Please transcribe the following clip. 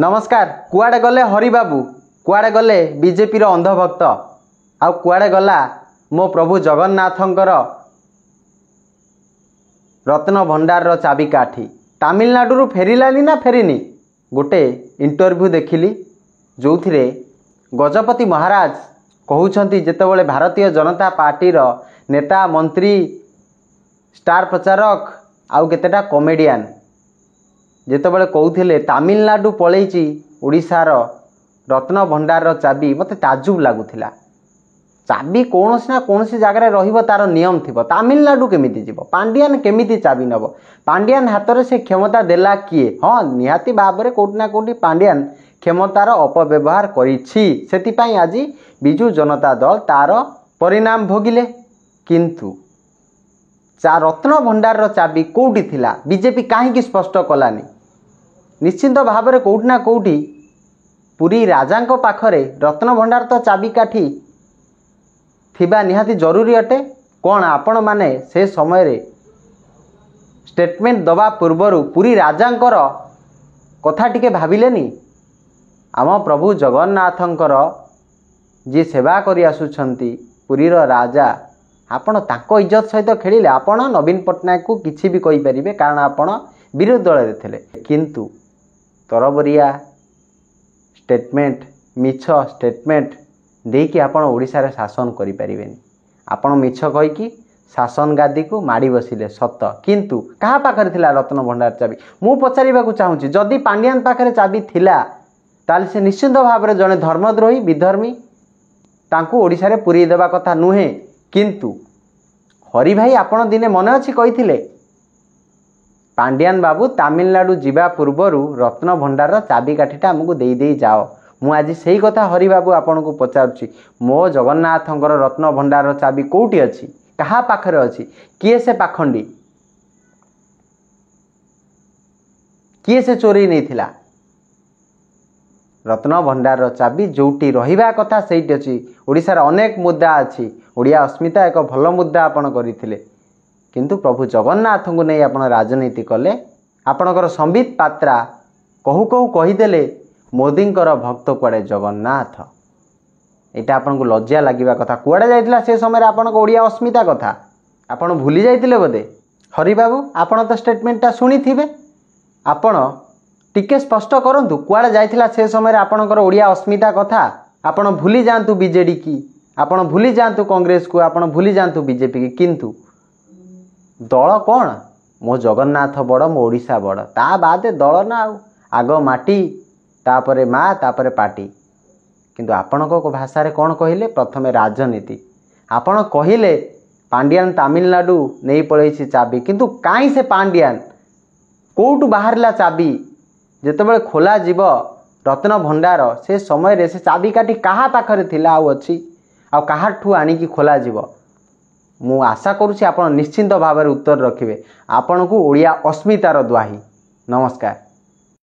नमस्कार। कुआडे गले हरिबाबू, कुआडे गले बीजेपी रो अंधभक्त, आउ कुआडे गला मो प्रभु जगन्नाथंकर रत्न भंडार रो चाबिकाठी। तमिलनाडु फेरिलानी ना फेरिनी? गोटे इंटरव्यू देखिली जो थिरे गजपति महाराज कहउछंती जेतेबेले भारतीय जनता पार्टी रो नेता मंत्री स्टार प्रचारक आउ केतेटा कॉमेडियन जेतेबेले कहउथिले तमिलनाडु पळैची ओडिशार रत्न भंडार रो चाबी, मते ताजुब लागुथिला। चाबी कौनसी ना कौनसी जगह रहिबो, तार नियम थिबो। तमिलनाडु केमिति जीवो? पांडियान केमिति चाबी नबो? पांडियान हाथ रे से क्षमता देला किए? हाँ, निहाती भाबरे कोठी ना कोठी पांडियान क्षमतार अपव्यवहार करिछि। सेति पई आज बिजु जनता दल तार परिणाम भोगिले। किंतु रत्न भंडार रो चाबी कोठी थिला? बीजेपी काहे स्पष्ट कलानी? निश्चिंत भाबरे कोठी ना कोठी पुरी राजांको पाखरे रत्न भंडार तो चाबी काठी थिबा निहाती जरूरी अटे। कौन आपण माने से समय रे स्टेटमेंट दबा पूर्वरु पुरी राजांकर कथा टिके भाबिलेनी? आम प्रभु जगन्नाथंकर जी सेवा करि आसुछंती पुरी रो राजा, आपण ताको इज्जत सहित खेलिले आपण नवीन पटनायक को किछि भी कहि परिबे, कारण आपण विरोधी दल रे थिले। किंतु तरबरिया स्टेटमेंट, मिछ स्टेटमेंट देकी आपण ओडिसा रे शासन करि परिबेनी। आपण मिछ कहि कि शासन गादी को माड़ी बसिले सत, किंतु कहा पाखरे थिला रत्न भंडार चाबी? मु पचारिबाकू चाहूची, जदि पांडियान पाखरे चाबी थिला ताले से निश्चित भाव में जड़े धर्मद्रोही विधर्मी तांकू ओडिशा रे पुरी देबा कथा नुहे। किंतु हरि भाई आपण दिने मन अच्छी कही पांडियान बाबू तमिलनाडु जीवा पूर्वर रत्न भंडार चाबी काठीटा आमको दे दे जाओ। मु आज सही कथा हरि बाबू आपण को पचारुछि, मो जगन्नाथंकर रत्न भंडार चाबी कोठी अछि? कहा पाखरे अछि? किए से पाखंडी? किए से चोरी नहीं थिला? रत्न भंडार चाबी जोटी रहिबा कथा सेठी अछि। ओडिसा रे अनेक मुद्दा अछि। ओडिया अस्मिता एक भल मुद्दा आपण करिथिले, किंतु प्रभु जगन्नाथ को नहीं आपण राजनीति कले। आपणकर संबित पात्रा कहू कहू कहीदेले मोदींकर भक्त कुआडे जगन्नाथ। एटा आपन को लज्जा लागिबा कथा। कुआडे जाइतिला से समय आपन को ओडिया अस्मिता कथा आपन भूली जाइतिले बोधे? हरि बाबू आपन तो स्टेटमेंटटा सुनी थिबे, आपन टिके स्पष्ट करंतु कुआडे जाइतिला से समय आपनकर ओडिया अस्मिता कथा। आपन भूली जांतु बीजेडी की, आपन भूली जांतु कांग्रेस को, आपन भूली जांतु बीजेपी की। किंतु दल कौन? मो जगन्नाथ बड़, मो ओडिशा बड़, ता बादे दल ना। आग माटी तापरे माँ तापरे पार्टी। किंतु आपण को भाषा रे कौन कहिले? प्रथमे राजनीति। आपण कहिले पांडियान तमिलनाडु नहीं पळैछि चाबी, किंतु काई से पांडियान कोउटु बाहरला चाबी? जेतेबेले खोला जीव रत्न भंडार से समय रे से चाबी काटी कहा पाखरे थिला आउ अछि, आ काहाठू आनी की खोला जीव? मु आशा करूछि आपण निश्चिंत भाव उत्तर रखिबे। आपण को ओडिया अस्मितार द्वाही। नमस्कार।